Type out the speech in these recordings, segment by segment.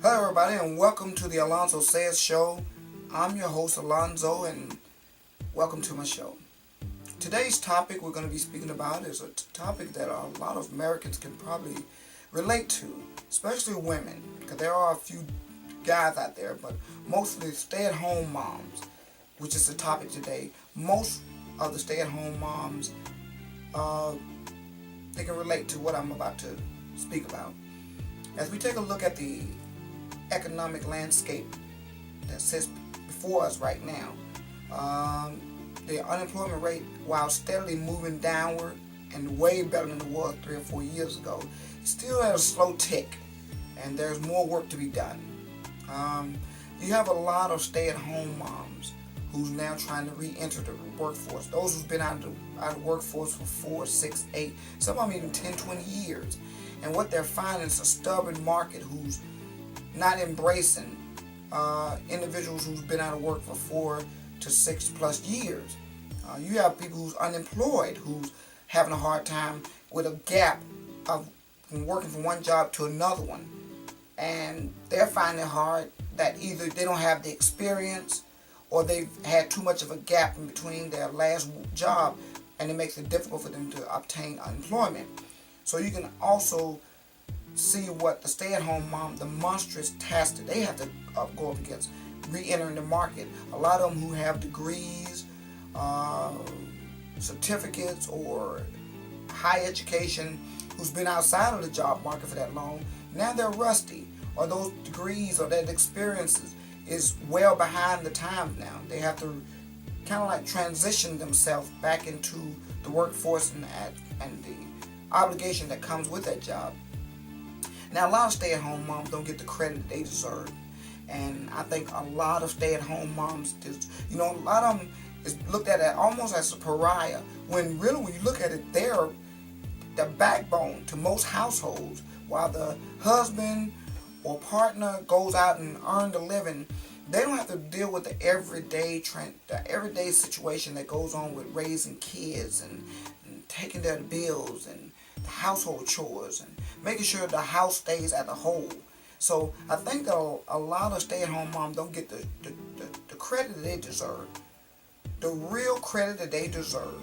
Hello, everybody, and welcome to the Alonzo Says Show. I'm your host, Alonzo, and welcome to my show. Today's topic we're going to be speaking about is a topic that a lot of Americans can probably relate to, especially women, because there are a few guys out there, but mostly stay-at-home moms, which is the topic today. Most of the stay-at-home moms, they can relate to what I'm about to speak about. As we take a look at the economic landscape that sits before us right now, the unemployment rate, while steadily moving downward and way better than it was 3 or 4 years ago, is still at a slow tick, and there's more work to be done. You have a lot of stay-at-home moms who's now trying to re-enter the workforce. Those who've been out of the workforce for 4, 6, 8, some of them even 10, 20 years. And what they're finding is a stubborn market who's not embracing individuals who's been out of work for 4 to 6 plus years. You have people who's unemployed, who's having a hard time with a gap of from working from one job to another one. And they're finding it hard that either they don't have the experience or they've had too much of a gap in between their last job, and it makes it difficult for them to obtain unemployment. So you can also see what the stay-at-home mom, the monstrous task that they have to go up against, re-entering the market. A lot of them who have degrees, certificates, or high education, who's been outside of the job market for that long, now they're rusty, or those degrees or that experiences is well behind the times now. They have to kind of like transition themselves back into the workforce and the obligation that comes with that job. Now, a lot of stay-at-home moms don't get the credit they deserve, and I think a lot of stay-at-home moms, a lot of them is looked at almost as a pariah, when really, when you look at it, they're the backbone to most households. While the husband or partner goes out and earns a living, they don't have to deal with the everyday situation that goes on with raising kids and taking their bills and the household chores and making sure the house stays as a whole. So I think that a lot of stay-at-home moms don't get the credit that they deserve, the real credit that they deserve.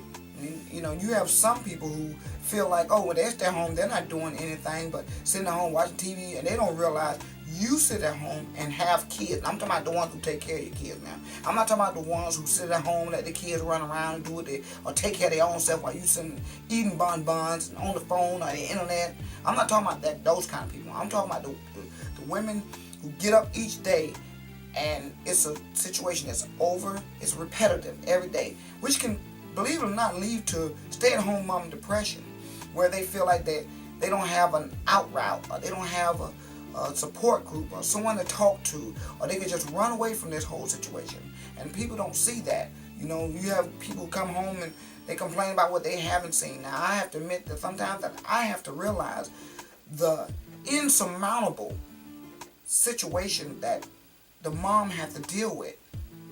You have some people who feel like, oh, when they stay home, they're not doing anything but sitting at home watching TV, and they don't realize you sit at home and have kids. I'm talking about the ones who take care of your kids now. I'm not talking about the ones who sit at home and let the kids run around and do it or take care of their own self while you sitting eating bonbons and on the phone or the internet. I'm not talking about those kind of people. I'm talking about the women who get up each day and it's a situation that's it's repetitive every day, which can, believe it or not, lead to stay-at-home mom depression, where they feel like they don't have an out route, or they don't have a support group or someone to talk to, or they can just run away from this whole situation. And people don't see that. You have people come home and they complain about what they haven't seen. Now, I have to admit that sometimes that I have to realize the insurmountable situation that the mom has to deal with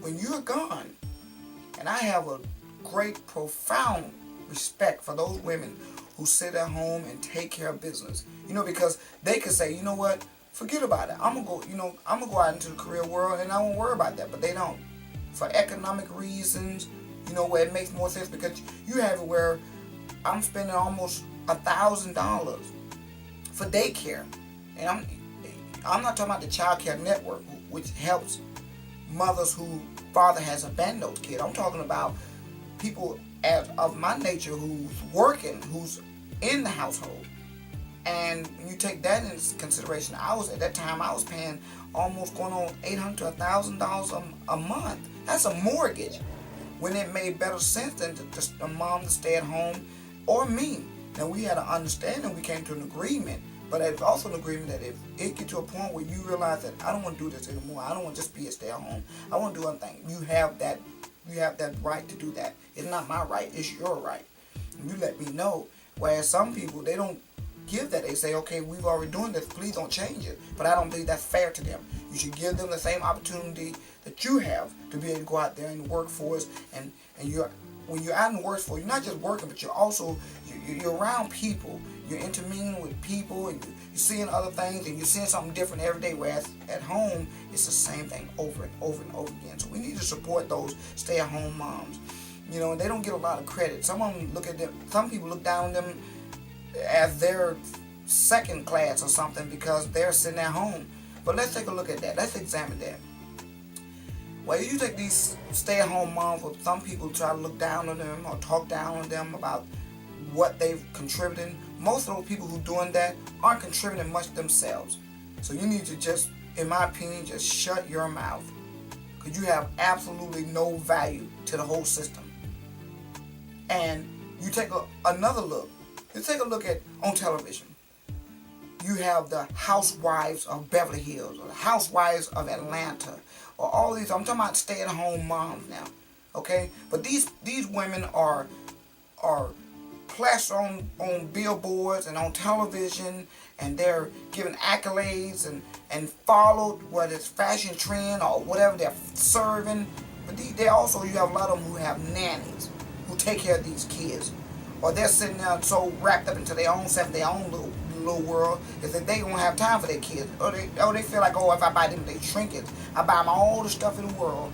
when you're gone. And I have a great, profound respect for those women who sit at home and take care of business. Because they could say, you know what, forget about it. I'm gonna go out into the career world and I won't worry about that. But they don't, for economic reasons. Where it makes more sense, because you have it where I'm spending almost $1,000 for daycare, and I'm not talking about the Child Care Network, which helps mothers who father has abandoned those kids. I'm talking about people of my nature who's working, who's in the household. And when you take that into consideration, at that time I was paying almost going on $800 to $1,000 a month. That's a mortgage, when it made better sense than the mom to stay at home, or me. Now, we had an understanding, we came to an agreement, but it's also an agreement that if it gets to a point where you realize that I don't want to do this anymore, I don't want to just be a stay-at-home, I want to do other things, you have that right to do that. It's not my right, it's your right. And you let me know. Whereas some people, they don't give that. They say, okay, we've already doing this, please don't change it. But I don't believe that's fair to them. You should give them the same opportunity that you have to be able to go out there in the workforce. And when you're out in the workforce, you're not just working, but you're also you're around people. you're intermingling with people, and you're seeing other things, and you're seeing something different every day. Whereas at home, it's the same thing over and over and over again. So we need to support those stay-at-home moms. And they don't get a lot of credit. Some of them look at them. Some people look down on them as their second class or something because they're sitting at home. But let's take a look at that. Let's examine that. Well, you take these stay-at-home moms, or some people try to look down on them or talk down on them about what they've contributed. Most of those people who are doing that aren't contributing much themselves. So you need to just, in my opinion, just shut your mouth, because you have absolutely no value to the whole system. And you take another look. You take a look at on television. You have the Housewives of Beverly Hills, or the Housewives of Atlanta, or all these. I'm talking about stay-at-home moms now, okay? But these women are plastered on billboards and on television, and they're given accolades and followed, whether it's fashion trend or whatever they're serving. But they also, you have a lot of them who have nannies who take care of these kids, or they're sitting there so wrapped up into their own self, their own little world, is that they don't have time for their kids, or they feel like, oh, if I buy them they trinkets, I buy them all the stuff in the world,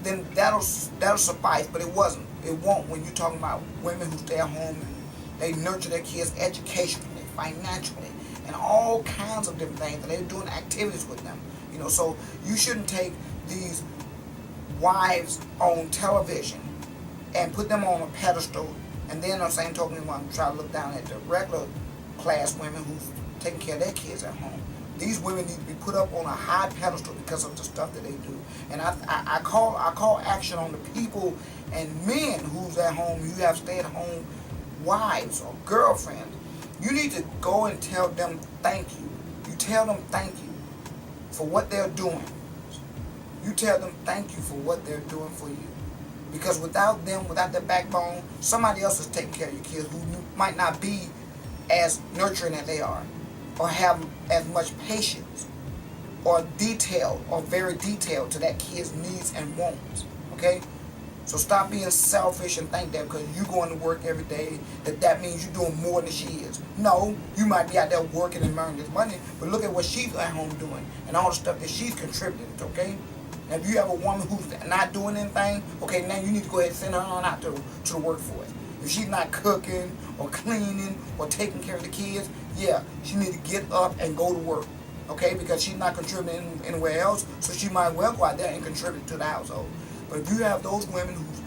then that'll suffice. But it won't when you're talking about women who stay at home and they nurture their kids educationally, financially, and all kinds of different things, and they're doing activities with them. So you shouldn't take these wives on television and put them on a pedestal, and then on the same token, I'm trying to look down at the regular class women who's taking care of their kids at home. These women need to be put up on a high pedestal because of the stuff that they do. And I call action on the people and men who's at home. You have stay-at-home wives or girlfriends. You need to go and tell them thank you. You tell them thank you for what they're doing. You tell them thank you for what they're doing for you. Because without them, without their backbone, somebody else is taking care of your kids who might not be as nurturing as they are, or have as much patience, or detailed, or very detailed to that kid's needs and wants. Okay? So stop being selfish and think that because you're going to work every day, that means you're doing more than she is. No, you might be out there working and earning this money, but look at what she's at home doing and all the stuff that she's contributing. Okay? Now, if you have a woman who's not doing anything, okay, now you need to go ahead and send her on out to the workforce. If she's not cooking or cleaning or taking care of the kids, yeah, she needs to get up and go to work, okay, because she's not contributing anywhere else, so she might well go out there and contribute to the household. But if you have those women who's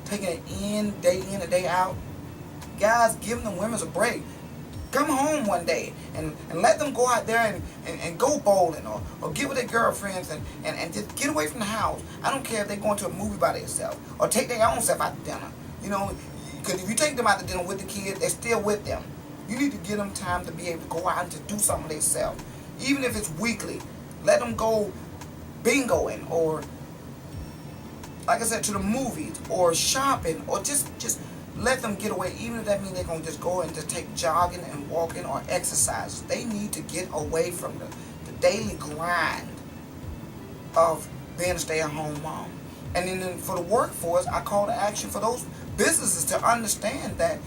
taking it in and day out, guys, give them women a break. Come home one day and let them go out there and go bowling or get with their girlfriends and just get away from the house. I don't care if they're going to a movie by themselves or take their own self out to dinner. Because if you take them out to dinner with the kids, they're still with them. You need to give them time to be able to go out and to do something themselves. Even if it's weekly, let them go bingoing or, like I said, to the movies or shopping, or just let them get away. Even if that means they're going to just go and just take jogging and walking or exercise. They need to get away from the daily grind of being a stay-at-home mom. And then for the workforce, I call to action for those businesses to understand that,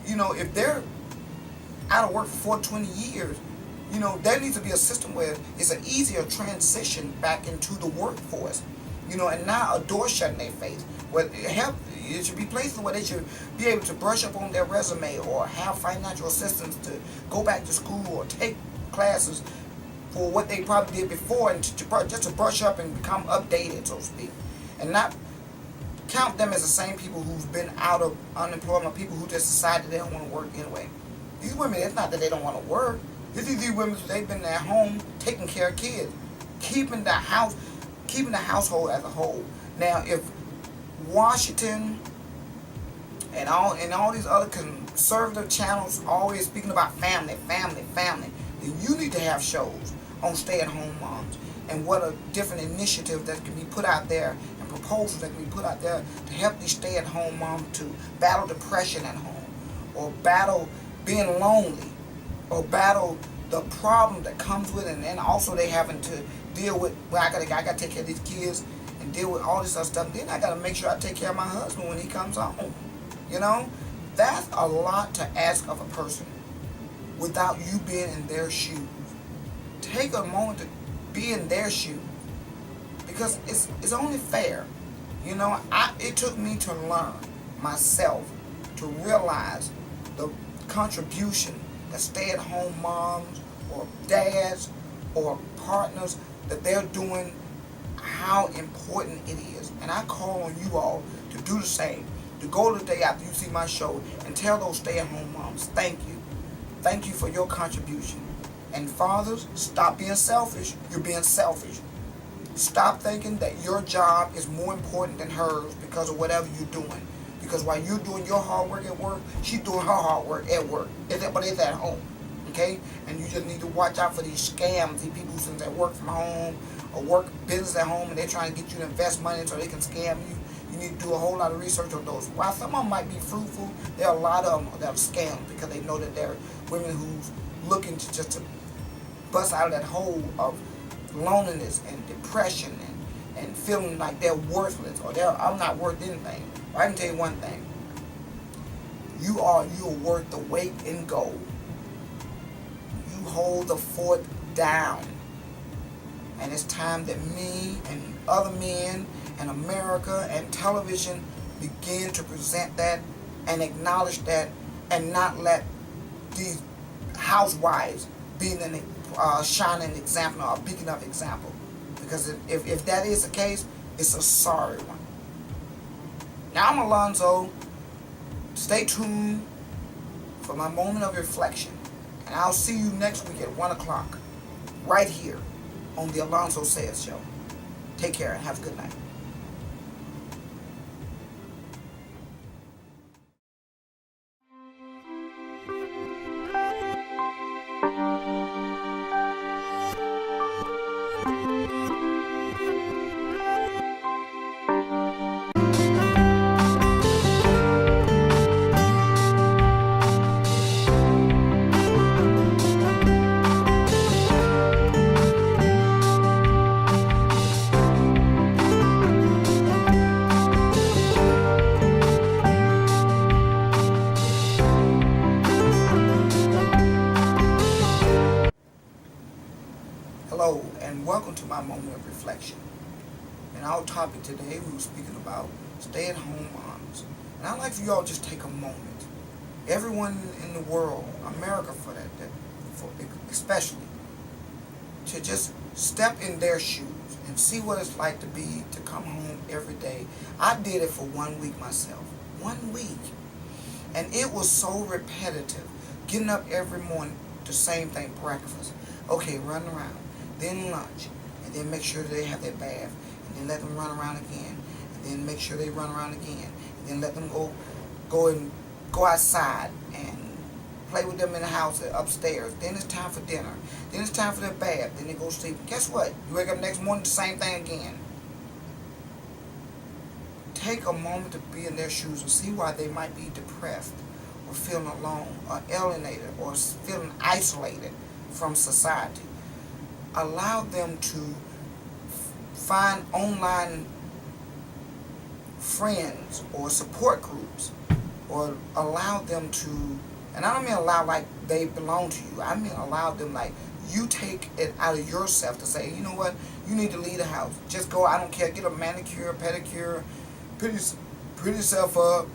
if they're out of work for 20 years, there needs to be a system where it's an easier transition back into the workforce, and not a door shut in their face. But it should be places where they should be able to brush up on their resume or have financial assistance to go back to school or take classes for what they probably did before, and just to brush up and become updated, so to speak. And not count them as the same people who've been out of unemployment, people who just decided they don't want to work anyway. These women, it's not that they don't want to work. These women, they've been at home taking care of kids, keeping the household as a whole. Now, if Washington and all these other conservative channels always speaking about family, then you need to have shows on stay-at-home moms and what a different initiative that can be put out there and proposals that can be put out there to help these stay-at-home moms to battle depression at home, or battle being lonely, or battle the problem that comes with it, and also they having to deal with, well, I gotta take care of these kids and deal with all this other stuff. Then I gotta make sure I take care of my husband when he comes home. That's a lot to ask of a person without you being in their shoes. Take a moment to be in their shoes, because it's only fair. It took me to learn myself to realize the contribution that stay-at-home moms or dads or partners that they're doing, how important it is. And I call on you all to do the same, to go the day after you see my show and tell those stay-at-home moms, thank you. Thank you for your contribution. And fathers, stop being selfish. You're being selfish. Stop thinking that your job is more important than hers because of whatever you're doing. Because while you're doing your hard work at work, she's doing her hard work at work. But it's at home. Okay? And you just need to watch out for these scams, these people who that work from home or work business at home and they're trying to get you to invest money so they can scam you. You need to do a whole lot of research on those. While some of them might be fruitful, there are a lot of them that are scams because they know that they're women who's looking to just to bust out of that hole of loneliness and depression and feeling like they're worthless or I'm not worth anything. I can tell you one thing. You're worth the weight in gold. You hold the fort down. And it's time that me and other men and America and television begin to present that and acknowledge that and not let these housewives be an shining example or a beacon of example. Because if that is the case, it's a sorry one. Now I'm Alonzo. Stay tuned for my moment of reflection. And I'll see you next week at 1 o'clock. Right here on the Alonzo Says Show. Take care and have a good night. Hello and welcome to my moment of reflection. And our topic today, we were speaking about stay-at-home moms. And I'd like for you all just take a moment. Everyone in the world, America for especially, to just step in their shoes and see what it's like to come home every day. I did it for 1 week myself. 1 week. And it was so repetitive. Getting up every morning, the same thing, breakfast. Okay, run around. Then lunch, and then make sure that they have their bath, and then let them run around again, and then make sure they run around again, and then let them go outside and play with them in the house upstairs. Then it's time for dinner. Then it's time for their bath. Then they go to sleep. Guess what? You wake up next morning, the same thing again. Take a moment to be in their shoes and see why they might be depressed, or feeling alone, or alienated, or feeling isolated from society. Allow them to find online friends or support groups, or allow them to, and I don't mean allow like they belong to you. I mean allow them like you take it out of yourself to say, you know what, you need to leave the house. Just go, I don't care, get a manicure, pedicure, pretty yourself up,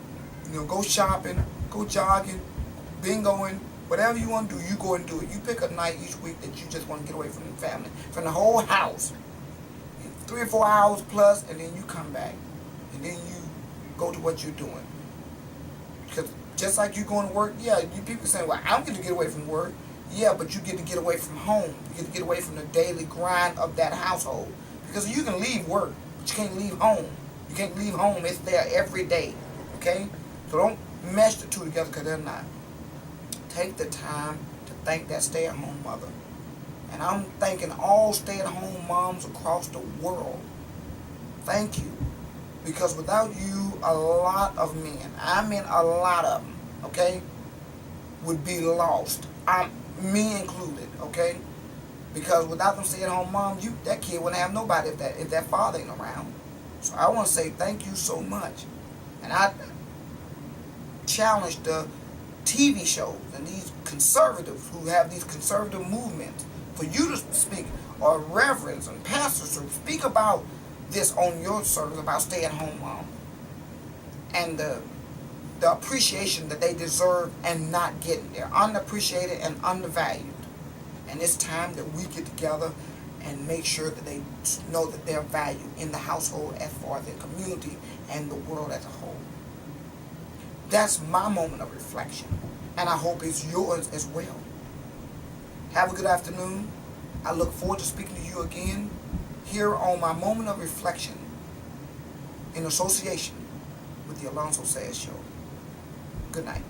go shopping, go jogging, bingoing. Whatever you want to do, you go and do it. You pick a night each week that you just want to get away from the family, from the whole house. 3 or 4 hours plus, and then you come back. And then you go to what you're doing. Because just like you going to work, yeah, people say, well, I'm going to get away from work. Yeah, but you get away from home. You get to get away from the daily grind of that household. Because you can leave work, but you can't leave home. You can't leave home. It's there every day. Okay? So don't mesh the two together because they're not. Take the time to thank that stay-at-home mother. And I'm thanking all stay-at-home moms across the world. Thank you. Because without you, a lot of men, I mean a lot of them, okay, would be lost. Me included, okay? Because without them stay-at-home moms, that kid wouldn't have nobody if that father ain't around. So I want to say thank you so much. And I challenge the TV shows and these conservatives who have these conservative movements, for you to speak, or reverends and pastors to speak about this on your service, about stay-at-home mom, and the appreciation that they deserve and not getting. They're unappreciated and undervalued. And it's time that we get together and make sure that they know that they're valued in the household as far as their community and the world as a whole. That's my moment of reflection, and I hope it's yours as well. Have a good afternoon. I look forward to speaking to you again here on my moment of reflection in association with the Alonzo Says Show. Good night.